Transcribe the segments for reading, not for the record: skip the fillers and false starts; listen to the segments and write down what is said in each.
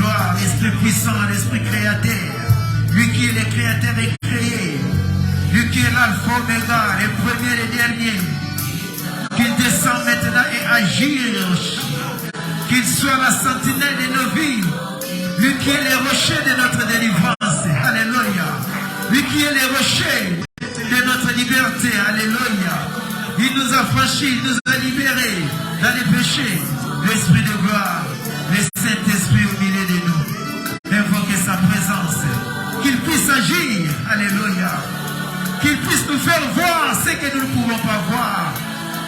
gloire, l'Esprit puissant, l'Esprit créateur, lui qui est le créateur et créé, lui qui est l'alpha oméga, le premier et le dernier, qu'il descend maintenant et agisse, qu'il soit la sentinelle de nos vies, lui qui est le rocher de notre délivrance, alléluia, lui qui est le rocher de notre liberté, alléluia, il nous a franchis, il nous a libérés dans les péchés, l'Esprit de gloire, le Saint-Esprit au milieu de nous, invoquer sa présence, qu'il puisse agir, alléluia, qu'il puisse nous faire voir ce que nous ne pouvons pas voir,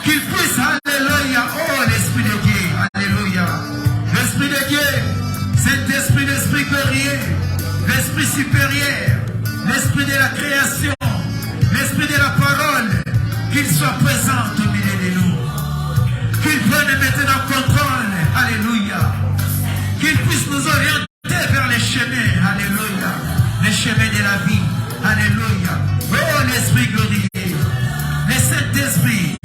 qu'il puisse, alléluia, oh l'Esprit de Dieu, alléluia, l'Esprit de Dieu, Saint-Esprit, l'Esprit guerrier, l'Esprit supérieur, l'Esprit de la création, l'Esprit de la parole, qu'il soit présent au milieu de nous, qu'il prenne maintenant contrôle, alléluia, qu'il puisse nous orienter vers les chemins, alléluia, les chemins de la vie, alléluia, oh l'Esprit glorieux, le Saint-Esprit,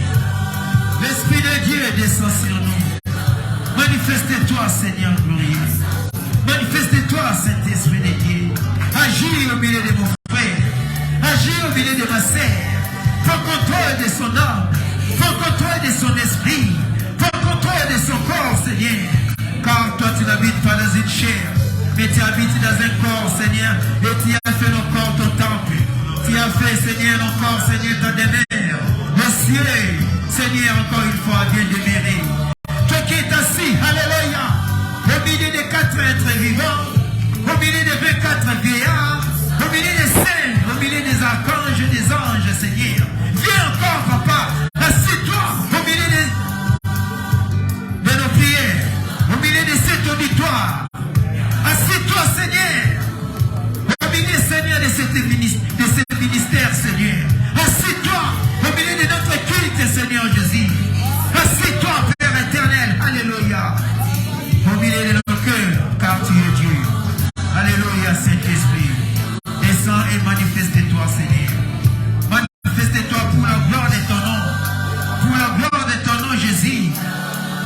l'Esprit de Dieu descend sur nous, manifeste-toi Seigneur glorieux, manifeste-toi Saint-Esprit de Dieu, agis au milieu de mon frère, agis au milieu de ma sœur, prends contrôle de son âme, prends contrôle de son esprit, prends contrôle de son corps Seigneur, car toi tu n'habites pas dans une chair, mais tu habites dans un corps Seigneur, et tu as fait nos corps ton temple, tu as fait Seigneur nos corps Seigneur ta demeure, le ciel Seigneur encore une fois viens demeurer, toi qui es assis, alléluia, au milieu des 4 êtres vivants, au milieu des 24 vieillards, au milieu des saints, au milieu des archanges et des anges, Seigneur. Viens encore, papa, assieds-toi au milieu de nos prières, au milieu de cet auditoire. Assieds-toi, Seigneur, au milieu, Seigneur, de ce ministère, Seigneur. Assieds-toi au milieu de notre culte, Seigneur Jésus. Assieds-toi, Père éternel, alléluia, au milieu de nos cœurs, car tu es Dieu. Alléluia, Saint-Esprit. Descends et manifeste-toi, Seigneur. Manifeste-toi pour la gloire de ton nom. Pour la gloire de ton nom, Jésus.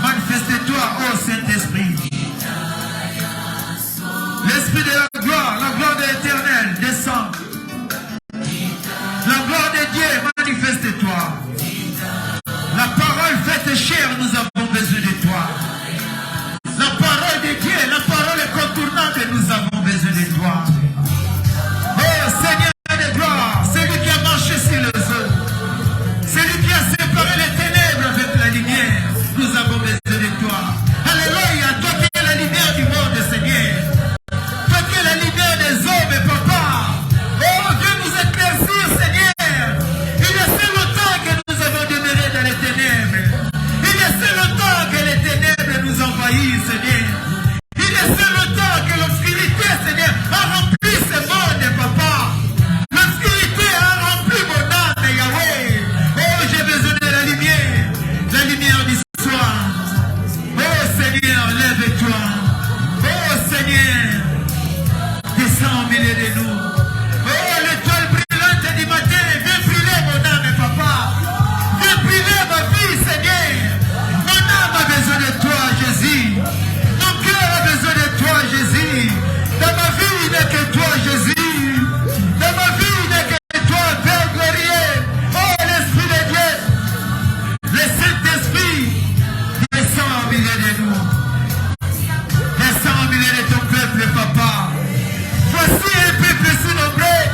Manifeste-toi, ô Saint-Esprit. L'Esprit de la gloire de l'Éternel, descend. La gloire de Dieu, manifeste-toi. La parole faite chair, nous avons besoin de toi. La parole de Dieu, la parole incontournable, nous avons besoin de toi. Oh Seigneur de gloire, celui qui a marché sur les eaux, celui qui a séparé les ténèbres avec la lumière, nous avons besoin de toi. Alléluia, toi qui es la lumière du monde, Seigneur. Toi qui es la lumière des hommes, papa. Oh Dieu, nous éclaircir, Seigneur. Il y a si longtemps que nous avons demeuré dans les ténèbres. Il y a si longtemps que les ténèbres nous envahissent, Seigneur. Il y a si longtemps que l'obscurité, Seigneur, a rempli ce monde, papa. L'obscurité a rempli mon âme, Yahweh. Oh, j'ai besoin de la lumière du soir. Oh Seigneur, lève-toi. Oh Seigneur, descends au milieu de nous. Oh, l'étoile brillante du matin, viens brûler mon âme, papa. Viens brûler ma vie, Seigneur. Mon âme a besoin de toi, Jésus. Mon cœur a besoin de toi, Jésus. Dans ma vie, il n'est que toi, Jésus. Dans ma vie, il n'est que toi, Père glorieux. Oh, l'Esprit de Dieu, le Saint-Esprit, descend au milieu de nous. Descends au milieu de ton peuple, papa. Voici un peuple si nombreux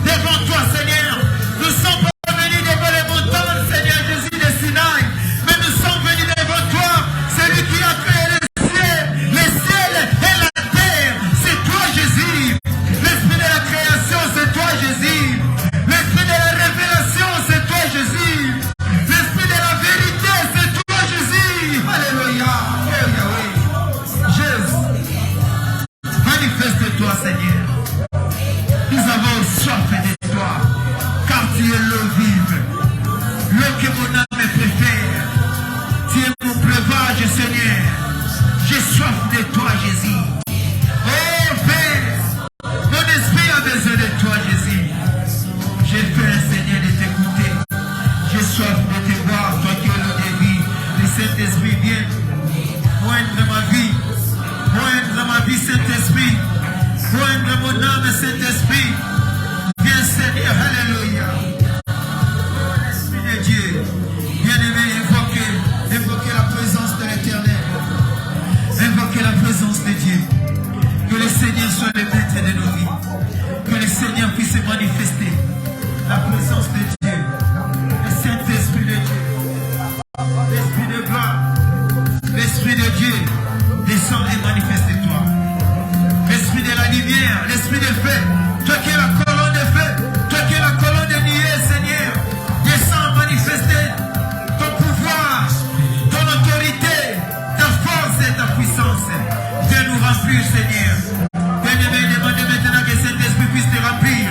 devant toi, Seigneur. Nous sommes pas venus devant les montagnes, Seigneur Jésus de Sinaï, mais nous sommes venus devant toi, celui qui a créé le ciel et la terre. C'est toi, Jésus. L'Esprit de la création, c'est toi, Jésus. L'Esprit de la révélation, c'est toi, Jésus. L'Esprit de la vérité, c'est toi, Jésus. Alléluia. Oh Yahweh. Jésus. Manifeste-toi, Seigneur. Nous avons soif de toi, car tu es l'eau vive, l'eau que mon âme préfère. Tu es mon breuvage, Seigneur. J'ai soif de toi, Jésus. Oh Père, mon esprit a besoin de toi, Jésus. J'ai faim, Seigneur, de t'écouter. J'ai soif de te voir, toi qui es l'eau de vie. Le Saint-Esprit vient moindre ma vie, Saint-Esprit. Joindre mon âme, Saint-Esprit. Viens, Seigneur. Alléluia. Esprit de Dieu. Bien-aimé, invoquez la présence de l'Éternel. Invoquez la présence de Dieu. Que le Seigneur soit le maître de nos vies. Que le Seigneur puisse manifester la présence de Dieu. Le Saint-Esprit de Dieu. L'Esprit de gloire. L'Esprit de Dieu. Descends et manifeste-toi. L'Esprit de la lumière. L'Esprit de feu. Toi qui es la colonne de feu. Toi qui es la colonne de nuée, Seigneur. Descends manifester ton pouvoir, ton autorité, ta force et ta puissance. Viens nous remplir, Seigneur. Bien-aimé, demande maintenant que Saint-Esprit puisse te remplir.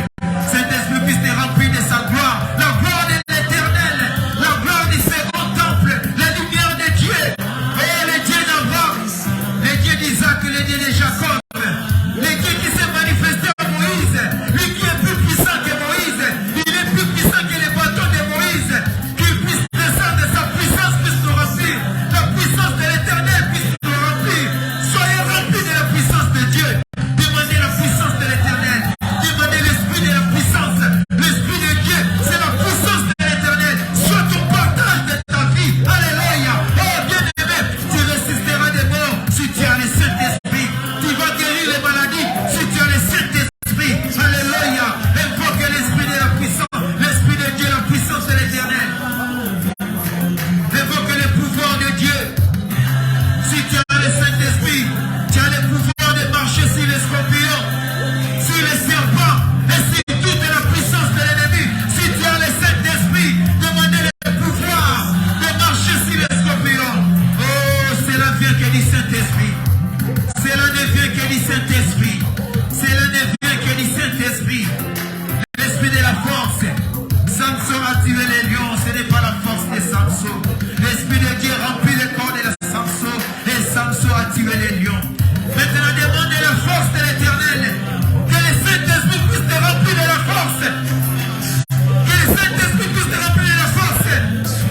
Saint-Esprit puisse te remplir de sa gloire. La gloire de l'Éternel. La gloire du second temple. La lumière de Dieu. Et le Dieu d'Abraham. Le Dieu d'Isaac, le Dieu de Jacob. Le Dieu qui s'est manifesté à Moïse. Lui qui est plus puissant que Moïse. Il est plus puissant que les bâtons de Moïse. Qu'il puisse descendre de sa puissance, puisse nous remplir. La puissance de l'Éternel puisse nous remplir. Soyez remplis de la puissance de Dieu. Demandez la puissance de l'Éternel. Demandez l'Esprit de la puissance. L'Esprit de Dieu, c'est la puissance de l'Éternel. Soit ton partage de ta vie. Alléluia. Oh bien-aimé, tu résisteras des morts si tu as le Saint-Esprit. Tu vas guérir les maladies si tu as le Saint-Esprit. Alléluia. Invoque l'Esprit de la puissance. L'Esprit de Dieu, la puissance de l'Éternel. Invoque le pouvoir de Dieu. Si tu as le Saint-Esprit, tu as le pouvoir de marcher sur les scorpions, sur les serpents et sur toute la puissance de l'ennemi. Si tu as le Saint-Esprit, demandez le pouvoir de marcher sur les scorpions. Oh, cela vient que du Saint-Esprit. Cela ne vient que du Saint-Esprit. Cela ne vient que du Saint-Esprit. L'esprit de la force. Samson a tué les lions, ce n'est pas la force de Samson. L'Esprit de Dieu remplit le corps de Samson et Samson a tué les lions. Maintenant, demandez la force de l'Éternel. Que le Saint-Esprit puisse te remplir de la force. Que le Saint-Esprit puisse te remplir de la force.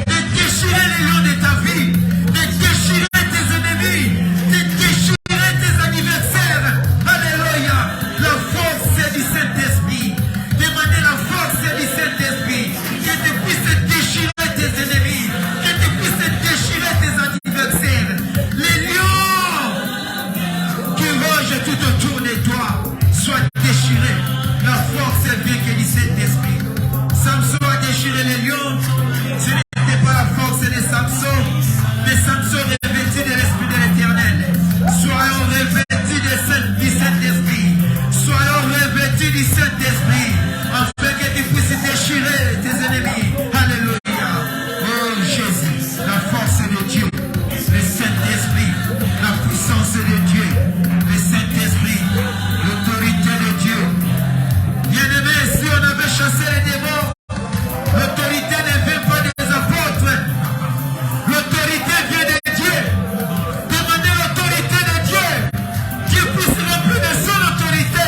De déchirer les lions de ta vie. De déchirer tes ennemis. De déchirer tes adversaires. Alléluia. La force du Saint-Esprit. Demandez la force du Saint-Esprit. Que tu puisses déchirer tes ennemis. Que tu puisses déchirer tes adversaires. Les lions qui rogent tout autour de toi soient déchirés. La force vient que du Saint-Esprit. Samson a déchiré les lions. Ce n'était pas la force de Samson, mais Samson revêtu de l'Esprit de l'Éternel. Soyons revêtus du Saint-Esprit. Soyons revêtus du Saint-Esprit, afin que tu puisses déchirer tes ennemis. Alléluia. Oh Jésus, la force de Dieu, le Saint-Esprit, la puissance de Dieu, le Saint-Esprit, l'autorité de Dieu. Bien-aimé, si on avait chassé les démons, l'autorité ne vient pas des apôtres. L'autorité vient de Dieu. Demandez l'autorité de Dieu. Dieu puisse remplir de son autorité,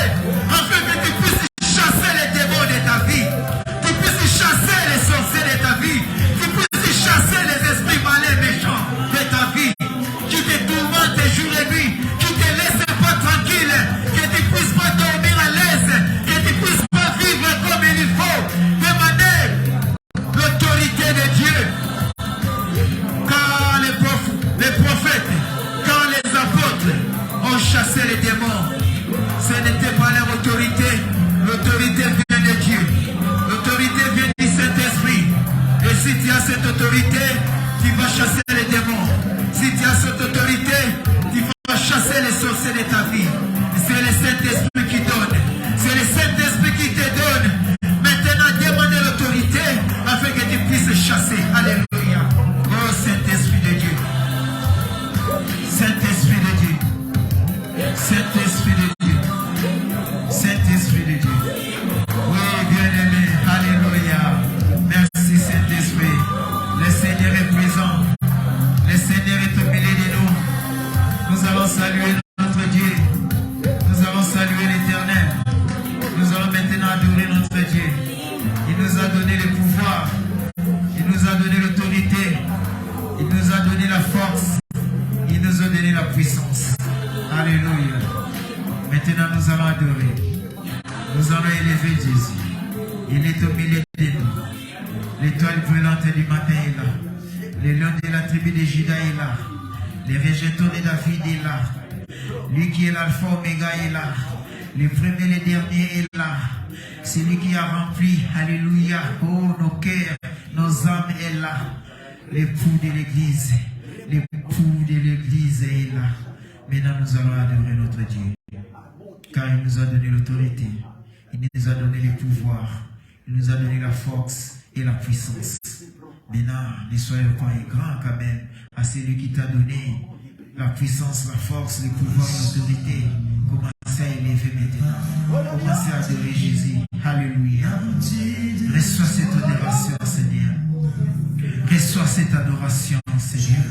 afin que tu puisses chasser les démons de ta vie. Tu puisses chasser les sorciers de ta vie. Tu puisses chasser les esprits malins méchants de ta vie. Qui te tourmentent jour et nuit. Qui te laissent pas tranquille. Que tu puisses pas dormir à l'aise. Que tu puisses pas vivre comme il faut. Demandez l'autorité de Dieu. Quand les prophètes, quand les apôtres ont chassé les démons, ce n'était pas leur autorité. L'autorité vient de Dieu. L'autorité vient du Saint-Esprit. Et si tu as cette autorité, tu vas chasser les démons. Si tu as cette autorité, tu vas chasser les sorciers de ta vie. C'est le Saint-Esprit qui donne. C'est le Saint-Esprit qui te donne. Maintenant, demandez l'autorité afin que tu puisses chasser. Alléluia. Oh Saint-Esprit de Dieu. Saint-Esprit de Dieu. Saint-Esprit de Dieu. Saint-Esprit de Dieu. Oui, bien-aimé. Alléluia. Merci Saint-Esprit. Le Seigneur est présent. Le Seigneur est au milieu de nous. Nous allons saluer notre Dieu. Nous allons saluer l'Éternel. Nous allons maintenant adorer notre Dieu. Il nous a donné le pouvoir. Il nous a donné l'autorité. Il nous a donné la force. Il nous a donné la puissance. Alléluia. Maintenant, nous allons adorer. Nous allons élever Jésus. Il est au milieu de nous. L'étoile brûlante du matin est là. Le lion de la tribu de Juda est là. Le rejeton de David est là. Lui qui est l'alpha oméga est là. Le premier et le dernier est là. C'est lui qui a rempli, alléluia, oh nos cœurs, nos âmes est là. L'époux de l'église, l'époux de l'église est là. Maintenant nous allons adorer notre Dieu. Car il nous a donné l'autorité. Il nous a donné le pouvoir. Il nous a donné la force et la puissance. Maintenant, ne soyons pas grands quand même à celui qui t'a donné la puissance, la force, le pouvoir, l'autorité. Commencez à élever maintenant. Commencez à adorer Jésus. Alléluia. Reçois cette adoration, Seigneur. Reçois cette adoration, Seigneur.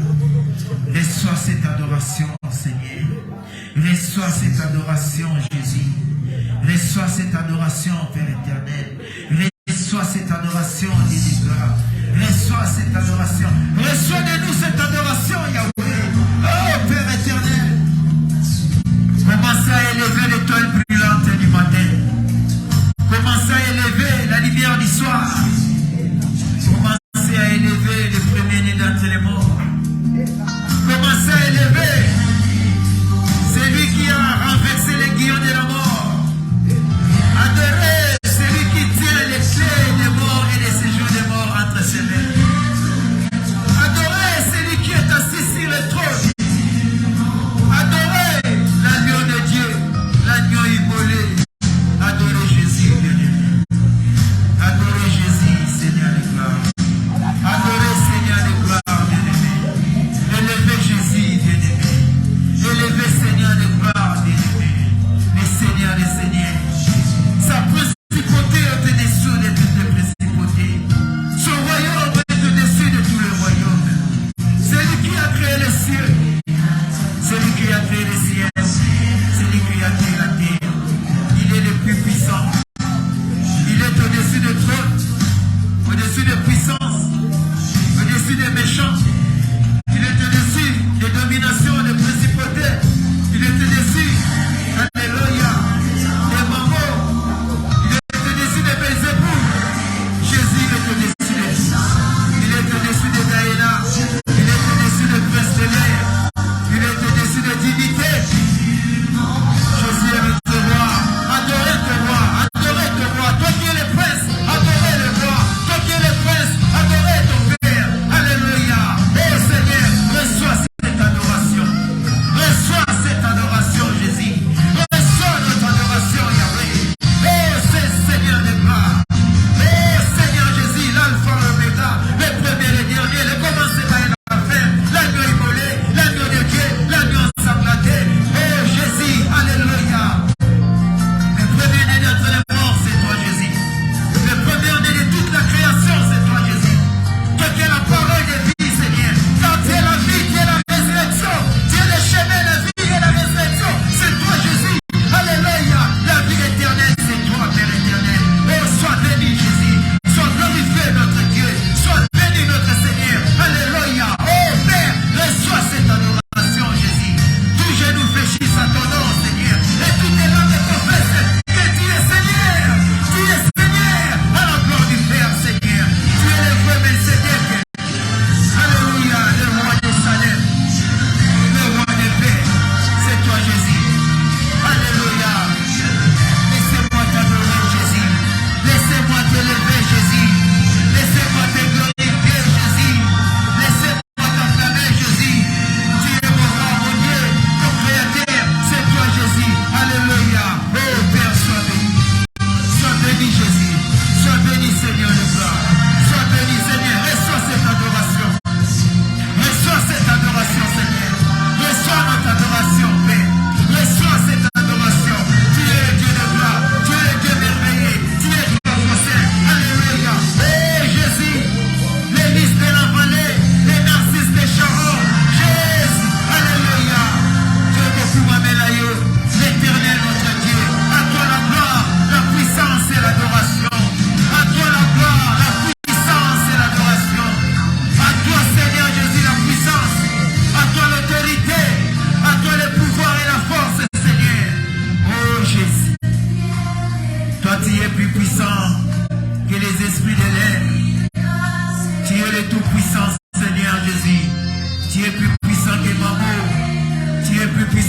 Reçois cette adoration, Seigneur. Reçois cette adoration, Jésus. Reçois cette adoration, Père éternel. Reçois cette adoration, Jésus. Reçois cette adoration. Reçois de nous cette adoration, Yahweh. Oh, Père éternel. Commencez à élever l'étoile brûlante du matin. Commencez à élever la lumière du soir. Commencez à élever le premier-né d'entre les morts. Commencez à élever celui qui a renversé les guillons de la mort. Adorez celui qui tient les clés des morts et des séjours des morts entre ses mains. Adorez celui qui est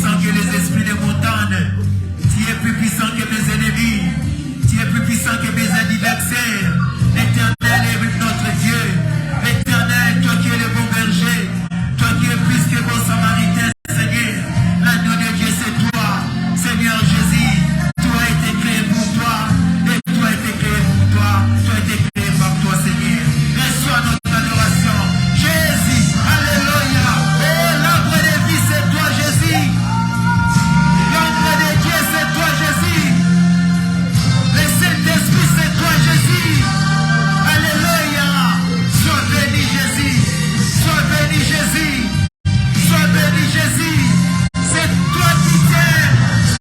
puissant que les esprits de montagne. Tu es plus puissant que mes ennemis. Tu es plus puissant que mes adversaires. L'Éternel est notre Dieu. L'Éternel, toi qui es le bon berger. Toi qui es plus que bon samaritain, Seigneur. L'agneau de Dieu, c'est toi. Seigneur Jésus, toi a été créé pour toi. Et toi a été créé pour toi. Toi a été créé par toi, Seigneur. Reçois notre adoration. Jésus, alléluia. Oh, l'arbre de vie, c'est toi, Jésus. L'ombre de Dieu, c'est toi, Jésus. Le Saint-Esprit, c'est toi, Jésus. Alléluia. Sois béni, Jésus. Sois béni, Jésus. Sois béni, Jésus. C'est toi qui tiens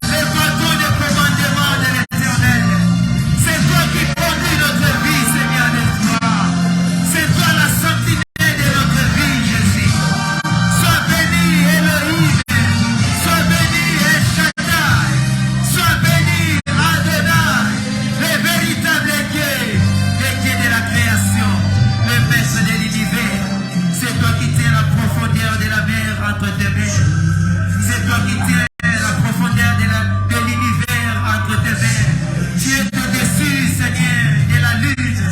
les bâtons de commandement de l'Éternel. C'est toi qui conduis notre vie, Seigneur de toi. C'est toi la sentinelle de notre vie, Jésus. Sois béni, Elohim. Sois béni, El Shaddai. Sois béni, Adonai. Le véritable Dieu, le Dieu de la création, le maître de l'univers. C'est toi qui tiens la profondeur de la mer entre tes mains. C'est toi qui tiens la profondeur de l'univers entre tes mains. Tu es au-dessus, Seigneur, de la lune.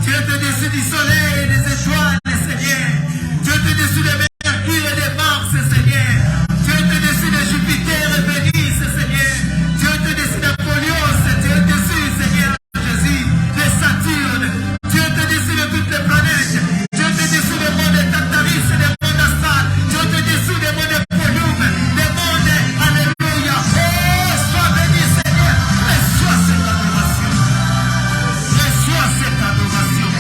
Tu es au-dessus du soleil et des étoiles, Seigneur. Tu es au-dessus de Mercure et de Mars, Seigneur. Tu es au-dessus de Jupiter et Vénus, Seigneur. Tu es au-dessus d'Apollon. Tu es au-dessus, Seigneur Jésus, de Saturne. Tu es au-dessus de toutes les planètes. Tu es au-dessus des mondes de Tartaris et des mondes astrales. Tu es au-dessus des mondes de Pollume, des mondes, alléluia. Oh, sois béni, Seigneur. Reçois cette adoration. Reçois cette adoration.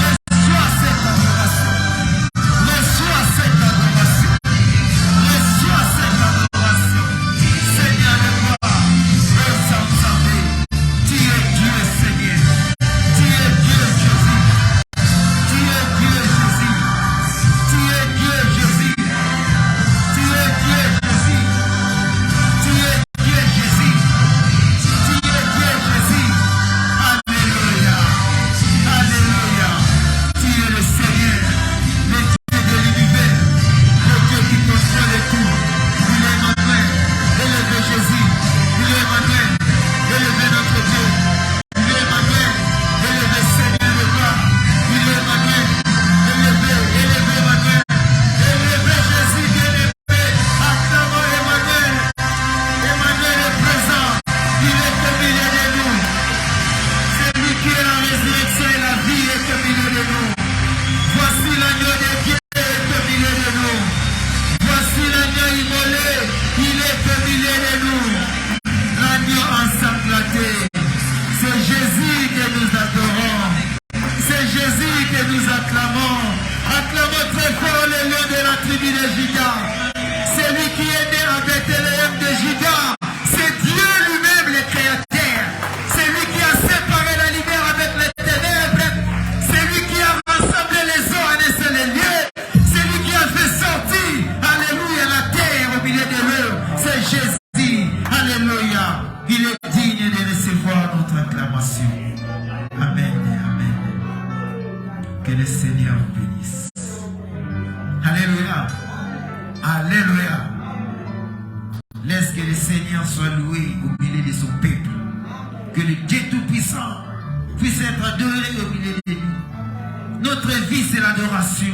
Reçois cette adoration. Reçois cette adoration. Reçois cette adoration. Seigneur de gloire, ressemblé. Tu es Dieu, Seigneur. Tu es Dieu, Jésus. Tu es Dieu, Jésus. Tu es Dieu, Jésus. Tu es Dieu, Jésus. Tu es Dieu, Jésus. Tu es Dieu, Jésus. Alléluia. Alléluia. Tu es le Seigneur, le Dieu de l'univers, le Dieu qui contrôle tout. Il est Emmanuel. Élevez Jésus. Il est Emmanuel. Élevez notre Dieu. Il est Emmanuel. Élevez Seigneur de gloire. Il est Emmanuel. Élevez Emmanuel. Élevez Jésus bien-aimé. Acclamons Emmanuel. Emmanuel est présent. Il est au milieu de nous. C'est lui qui est la résurrection et la vie est au milieu de nous. Voici l'agneau de Dieu est au milieu de nous. Voici l'agneau immolé. Il est au milieu de nous. L'agneau ensanglanté. C'est Jésus que nous adorons. C'est Jésus que nous acclamons. Acclamons très fort le lion de la tribu de Juda. C'est lui qui est né à Bethléem de Juda. C'est Dieu lui-même le créateur. C'est lui qui a séparé la lumière avec les ténèbres. C'est lui qui a rassemblé les eaux en un seul lieu. C'est lui qui a fait sortir, alléluia, la terre au milieu de l'eau. C'est Jésus, alléluia. Il est digne de recevoir notre acclamation. Amen et amen. Que le Seigneur vous bénisse. Alléluia. Alléluia. Laisse que le Seigneur soit loué au milieu de son peuple. Que le Dieu Tout-Puissant puisse être adoré au milieu de nous. Notre vie, c'est l'adoration.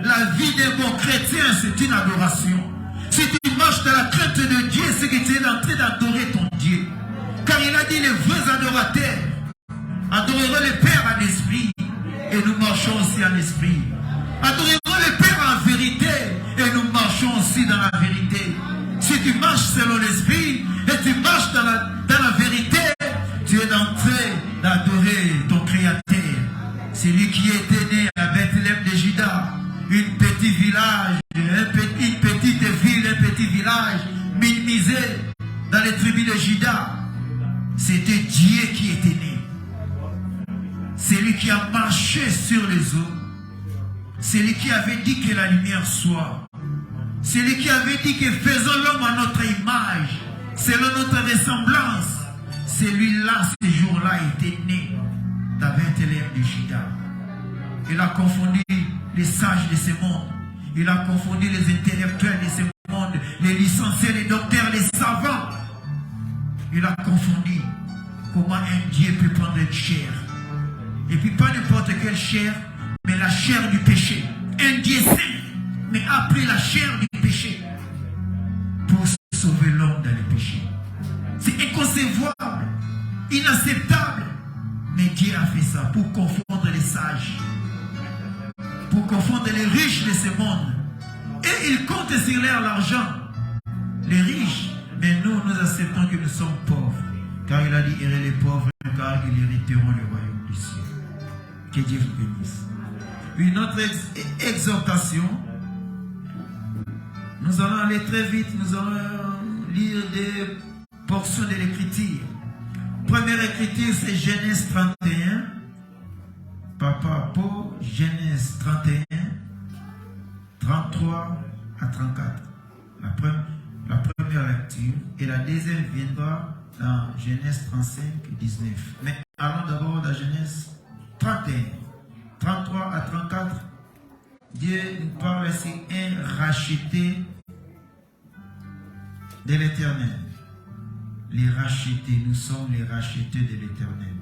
La vie d'un bon chrétien, c'est une adoration. Si tu marches dans la crainte de Dieu, c'est que tu es en train d'adorer ton Dieu. Car il a dit les vrais adorateurs adoreront le Père en esprit et nous marchons aussi en esprit. Adorerons le Père en vérité et nous marchons aussi dans la vérité. Si tu marches selon l'esprit et tu marches dans la vérité, tu es en train d'adorer ton Créateur. C'est lui qui était né à Bethléem de Juda, une petite village, une petite ville, un petit village minimisé dans les tribus de Juda. C'était Dieu qui était né. C'est lui qui a marché sur les eaux. C'est lui qui avait dit que la lumière soit. C'est lui qui avait dit que faisons l'homme à notre image, selon notre ressemblance. Celui-là, ce jour-là, était né dans Bethléem de Juda. Il a confondu les sages de ce monde. Il a confondu les intellectuels de ce monde, les licenciés, les docteurs, les savants. Il a confondu comment un Dieu peut prendre une chair. Et puis pas n'importe quelle chair, mais la chair du péché. Un Dieu saint, mais a pris la chair du péché pour sauver l'homme dans le péché. C'est inconcevable, inacceptable. Mais Dieu a fait ça pour confondre les sages, pour confondre les riches de ce monde. Et il compte sur leur argent, les riches. Mais nous acceptons que nous sommes pauvres. Car il a dit, irez les pauvres, car ils hériteront le royaume du ciel. Que Dieu vous bénisse. Une autre exhortation. Nous allons aller très vite. Nous allons lire des portions de l'écriture. Première écriture, c'est Genèse 31. Papa Paul, Genèse 31, 33 à 34. La première lecture. Et la deuxième viendra dans Genèse 35, 19. Mais allons d'abord dans Genèse 31, 33 à 34. Dieu nous parle ici un racheté de l'Éternel. Les rachetés, nous sommes les rachetés de l'Éternel.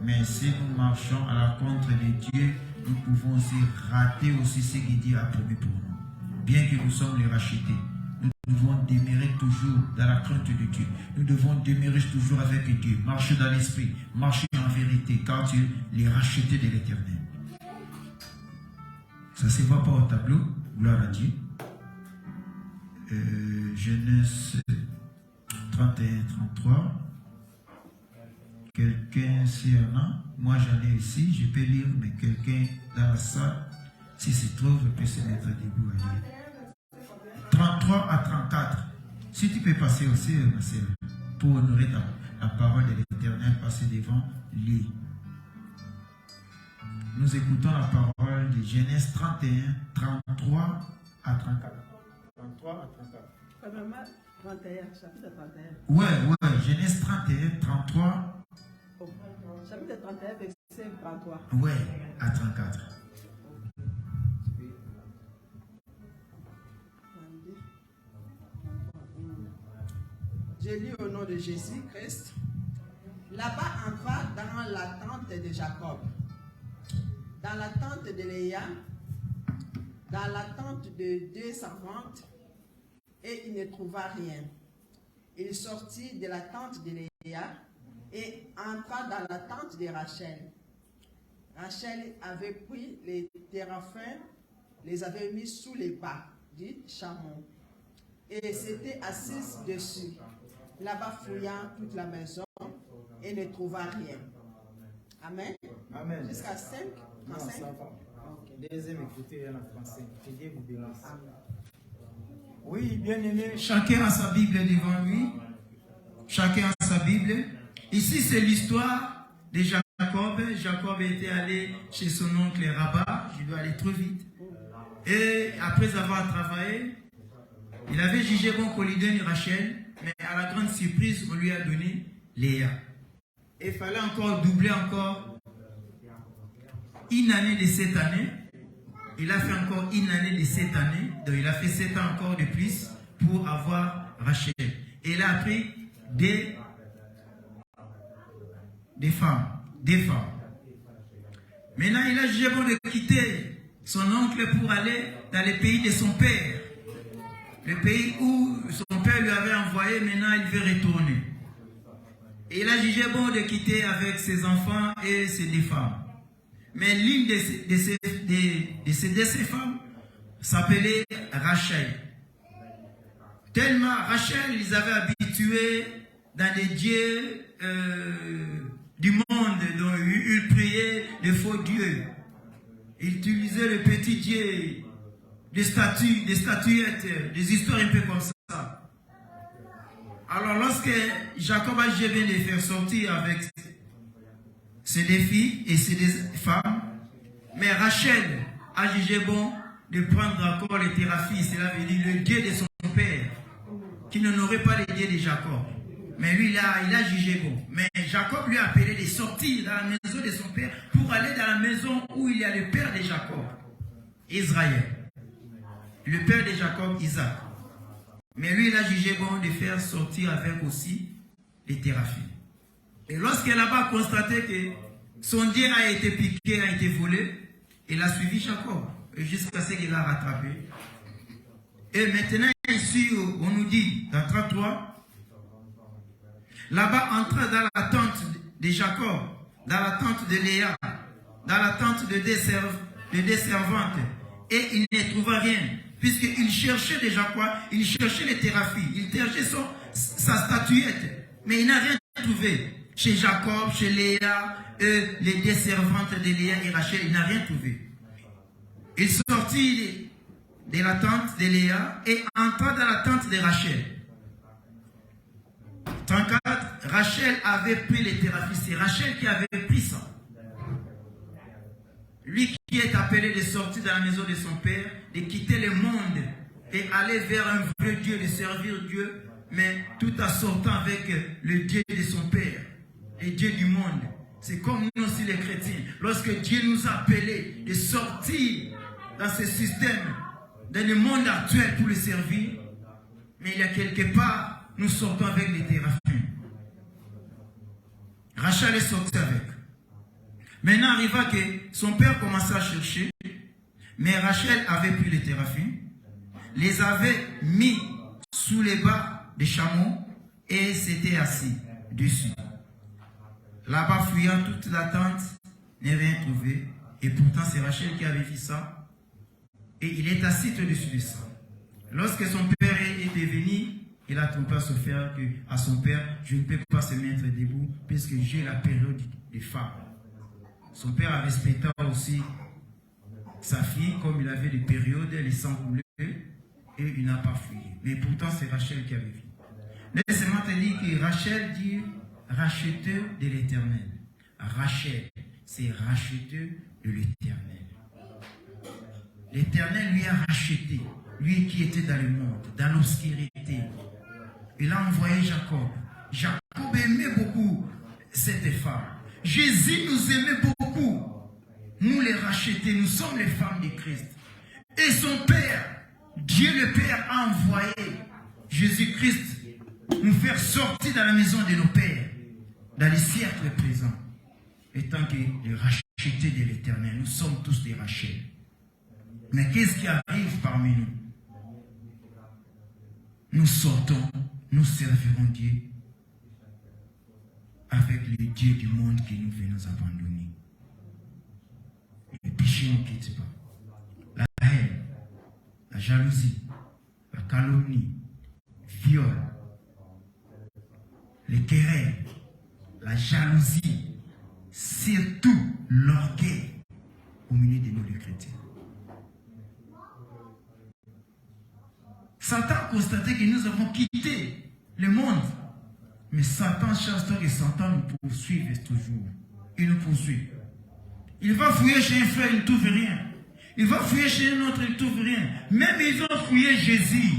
Mais si nous marchons à la contre de Dieu, nous pouvons aussi rater aussi ce que Dieu a promis pour nous. Bien que nous sommes les rachetés, nous devons demeurer toujours dans la crainte de Dieu. Nous devons demeurer toujours avec Dieu, marcher dans l'esprit, marcher en vérité, car tu es les rachetés de l'Éternel. Ça se voit pas au tableau, gloire à Dieu. Genèse 31, 33. Quelqu'un, s'il y en a, moi j'en ai ici, je peux lire, mais quelqu'un dans la salle, s'il se trouve, peut se mettre debout à lire. 33 à 34. Si tu peux passer aussi, ma sœur, pour honorer la parole de l'Éternel, passer devant, lis. Nous écoutons la parole de Genèse 31, 33 à 34. 33 à 34. 31, chapitre 31. Ouais, Genèse 31, 33. Oh, chapitre 31, verset 33. Ouais, à 34. Je lis au nom de Jésus-Christ. Là-bas entra dans la tente de Jacob, dans la tente de Léa, dans la tente de deux servantes, et il ne trouva rien. Il sortit de la tente de Léa et entra dans la tente de Rachel. Rachel avait pris les téraphins, les avait mis sous les bas du chameau et s'était assise dessus. Là-bas fouillant toute la maison et ne trouva rien. Amen. Amen. Jusqu'à 5. Non, ça va. Okay. Deuxième écriture en français. Que Dieu vous bénisse. Oui, bien aimé, chacun a sa Bible devant lui. Chacun a sa Bible. Ici, c'est l'histoire de Jacob. Jacob était allé chez son oncle Rabat. Je dois aller trop vite. Et après avoir travaillé, il avait jugé bon qu'on lui donne Rachel. Mais à la grande surprise, on lui a donné Léa. Et il fallait encore doubler encore une année de 7 années. Il a fait encore une année de 7 années. Donc il a fait 7 ans encore de plus pour avoir Rachel. Et il a pris des femmes. Maintenant, il a jugé bon de quitter son oncle pour aller dans le pays de son père. Le pays où son père lui avait envoyé, maintenant il veut retourner. Et il a jugé bon de quitter avec ses enfants et ses deux femmes. Mais l'une de ces femmes s'appelait Rachel. Tellement Rachel, ils avaient habitué dans des dieux du monde, dont ils priaient de faux dieux. Ils utilisaient le petit dieu, des statues, des statuettes, des histoires un peu comme ça. Alors lorsque Jacob a jugé bien de faire sortir avec ces deux filles et ces deux femmes, mais Rachel a jugé bon de prendre encore les téraphis, cela veut dire le Dieu de son père, qui n'honorait pas le Dieu de Jacob. Mais lui, il a jugé bon. Mais Jacob lui a appelé de sortir dans la maison de son père pour aller dans la maison où il y a le père de Jacob, Israël. le père de Jacob, Isaac. Mais lui, il a jugé bon de faire sortir avec aussi les théraphines. Et lorsque Laban a constaté que son Dieu a été piqué, a été volé, il a suivi Jacob jusqu'à ce qu'il l'a rattrapé. Et maintenant, ici, on nous dit, dans 33, Laban entra dans la tente de Jacob, dans la tente de Léa, dans la tente de deux servantes, et il ne trouva rien, puisqu'il cherchait déjà quoi? Il cherchait les théraphines, il cherchait sa statuette, mais il n'a rien trouvé. Chez Jacob, chez Léa, les deux servantes de Léa et Rachel, il n'a rien trouvé. Il sortit de la tente de Léa et entra dans la tente de Rachel. 34, Rachel avait pris les théraphines. C'est Rachel qui avait pris ça. Lui qui est appelé de sortir de la maison de son père, de quitter le monde et aller vers un vrai Dieu, de servir Dieu, mais tout en sortant avec le Dieu de son père, le Dieu du monde. C'est comme nous aussi les chrétiens. Lorsque Dieu nous a appelés de sortir dans ce système, dans le monde actuel pour le servir, mais il y a quelque part, nous sortons avec les théraphines. Rachel est sortie avec. Maintenant arriva que son père commença à chercher, mais Rachel avait pris les théraphines, les avait mis sous les bas des chameaux et s'était assis dessus. Là-bas, fouillant toute la tente, n'a rien trouvé. Et pourtant, c'est Rachel qui avait fait ça. Et il est assis au-dessus de ça. Lorsque son père est venu, il a trompé à son père, je ne peux pas se mettre debout puisque j'ai la période des femmes. Son père a respecté aussi sa fille comme il avait des périodes, les sangs coulés et il n'a pas fouillé. Mais pourtant, c'est Rachel qui avait vu. Laissez-moi te dire que Rachel dit racheteur de l'Éternel. Rachel, c'est racheteur de l'Éternel. L'Éternel lui a racheté, lui qui était dans le monde, dans l'obscurité. Il a envoyé Jacob. Jacob aimait beaucoup cette femme. Jésus nous aimait beaucoup. Nous les rachetés, nous sommes les femmes de Christ. Et son Père, Dieu le Père a envoyé Jésus-Christ nous faire sortir dans la maison de nos pères, dans les siècles présents. Étant que les rachetés de l'Éternel, nous sommes tous des Rachel. Mais qu'est-ce qui arrive parmi nous? Nous sortons, nous servirons Dieu avec le Dieu du monde qui nous veut nous abandonner. Le péché ne quitte pas. La haine, la jalousie, la calomnie, le viol, les querelles, la jalousie, surtout l'orgueil au milieu de nous les chrétiens. Satan a constaté que nous avons quitté le monde. Mais Satan, chaque fois que Satan nous poursuit toujours, il nous poursuit. Il va fouiller chez un frère, il ne trouve rien. Il va fouiller chez un autre, il ne trouve rien. Même ils ont fouillé Jésus.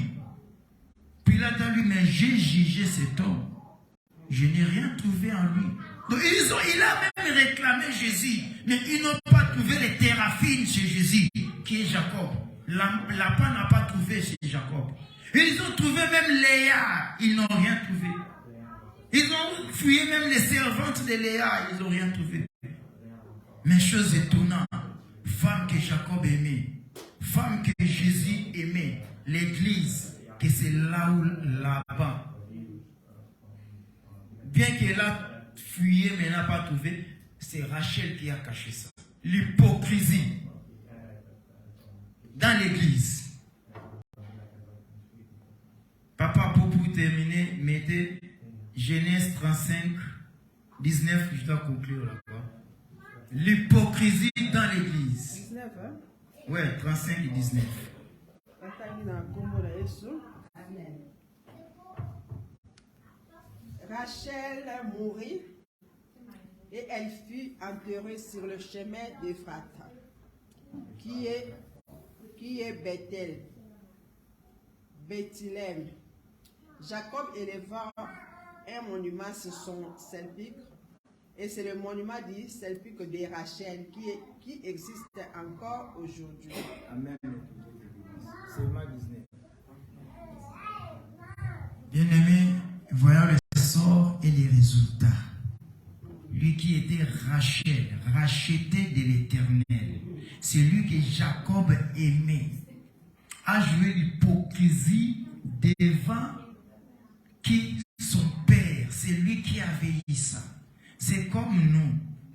Pilate a dit, mais j'ai jugé cet homme. Je n'ai rien trouvé en lui. Donc il a même réclamé Jésus. Mais ils n'ont pas trouvé les théraphines chez Jésus, qui est Jacob. Laban n'a pas trouvé chez Jacob. Ils ont trouvé même Léa. Ils n'ont rien trouvé. Ils ont fouillé même les servantes de Léa. Ils n'ont rien trouvé. Mais chose étonnante, femme que Jacob aimait, femme que Jésus aimait, l'église, que c'est là où Laban, bien qu'elle a fouillé mais n'a pas trouvé, c'est Rachel qui a caché ça. L'hypocrisie dans l'église. Papa, pour terminer, mettez Genèse 35, 19, je dois conclure là-bas. L'hypocrisie dans l'église. 19, hein? Ouais, 35 et 19. Rachel mourut et elle fut enterrée sur le chemin d'Ephrata, qui est Bethléem. Jacob éleva un monument sur son sépulcre, et c'est le monument du sépulcre de Rachel qui existe encore aujourd'hui. Amen. Seulement 19. Bien-aimé, voyons les sorts et les résultats. Lui qui était racheté de l'Éternel, c'est lui que Jacob aimait, a joué l'hypocrisie devant qui son père, c'est lui qui a veillé ça. C'est comme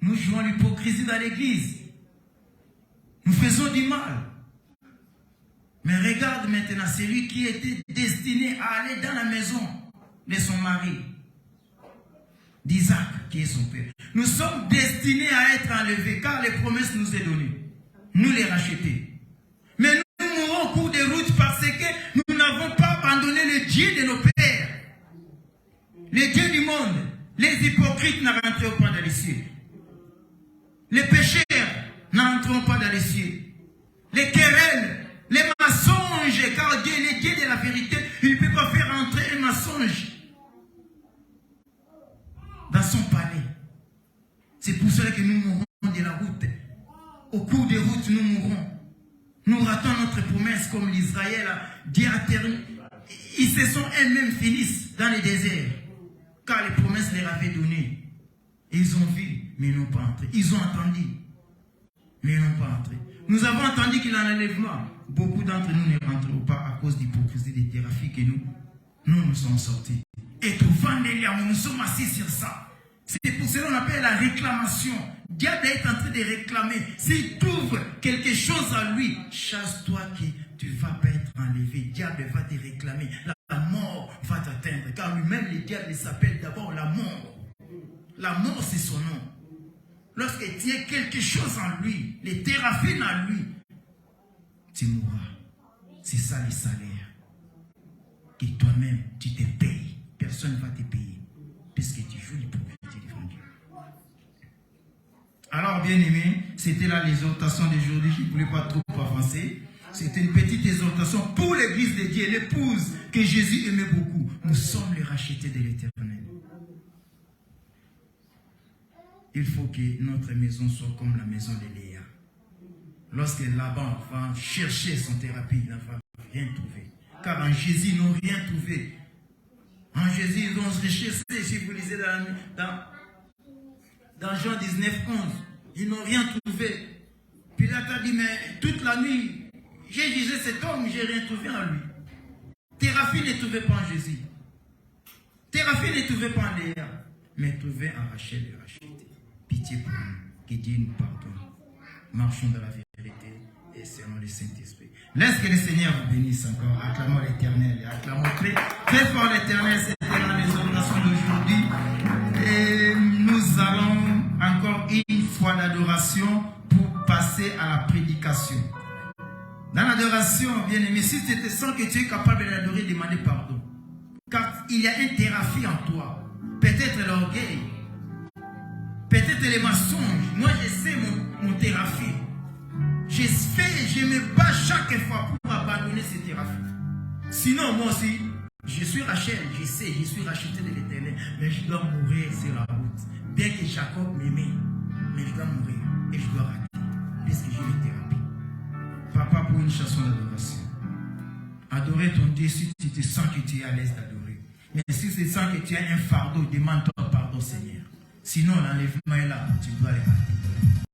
nous jouons l'hypocrisie dans l'église. Nous faisons du mal. Mais regarde maintenant, c'est lui qui était destiné à aller dans la maison de son mari, d'Isaac, qui est son père. Nous sommes destinés à être enlevés, car les promesses nous sont données. Nous les racheter. Mais nous mourrons au cours des routes parce que nous n'avons pas abandonné le Dieu de nos pères. Les dieux du monde. Les hypocrites ne rentreront pas dans les cieux. Les pécheurs n'entreront pas dans les cieux. Les querelles, les mensonges, car Dieu est le Dieu de la vérité. Il ne peut pas faire entrer un mensonge dans son palais. C'est pour cela que nous mourrons de la route. Au cours des routes, nous mourrons. Nous ratons notre promesse comme l'Israël a dit à terre. Ils se sont eux-mêmes finissent dans les déserts. Car les promesses leur avaient donné. Ils ont vu, mais ils n'ont pas entré. Ils ont entendu, mais ils n'ont pas entré. Nous avons entendu qu'il y a un enlèvement. Beaucoup d'entre nous ne rentreront pas à cause d'hypocrisie des théraphies que nous sommes sortis. Et tout vendélia, nous sommes assis sur ça. C'est pour cela qu'on appelle la réclamation. Diable est en train de réclamer. S'il trouve quelque chose à lui, chasse-toi que tu ne vas pas être enlevé. Diable va te réclamer. La mort va t'atteindre. Car lui-même, le diable s'appelle d'abord la mort. La mort, c'est son nom. Lorsque tu as quelque chose en lui, les thérapies en lui, tu mourras. C'est ça le salaire. Que toi-même, tu te payes. Personne ne va te payer. Puisque tu joues l'hypocrisie devant Dieu. Alors, bien aimé, c'était là l'exhortation d'aujourd'hui. Je ne voulais pas trop avancer. C'était une petite exhortation pour l'église de Dieu, l'épouse que Jésus aimait beaucoup. Nous sommes les rachetés de l'Éternel. Il faut que notre maison soit comme la maison de Léa. Lorsque Laban va chercher son thérapie, il ne va rien trouver. Car en Jésus, ils n'ont rien trouvé. En Jésus, ils ont recherché, si vous lisez dans Jean 19, 11, ils n'ont rien trouvé. Pilate a dit, mais toute la nuit, j'ai jugé cet homme, je n'ai rien trouvé en lui. Thérapie ne trouvait pas en Jésus. Thérapie ne trouvait pas en Léa, mais trouvait en Rachel et Rachel. Pitié pour nous, que Dieu nous pardonne. Marchons dans la vérité et selon le Saint-Esprit. Laisse que le Seigneur vous bénisse encore. Acclamons l'Éternel et acclamons très fort l'Éternel. C'était dans les orations d'aujourd'hui. Et nous allons encore une fois d'adoration pour passer à la prédication. Dans l'adoration, bien aimé, si tu te sens que tu es capable d'adorer, demander pardon. Car il y a une thérapie en toi. Peut-être l'orgueil. Peut-être les mensonges. Moi, je sais mon thérapie. Je me bats chaque fois pour abandonner ces thérapies. Sinon, moi aussi, je suis Rachel, je sais, je suis racheté de l'Éternel, mais je dois mourir sur la route. Bien que Jacob m'aimait, mais je dois mourir et je dois rater, puisque j'ai une thérapie. Papa, pour une chanson d'adoration. Adorer ton Dieu si tu te sens que tu es à l'aise d'adorer. Mais si tu sens que tu as un fardeau, demande-toi pardon, Seigneur. Sinon, l'enlèvement est là, tu dois le rater.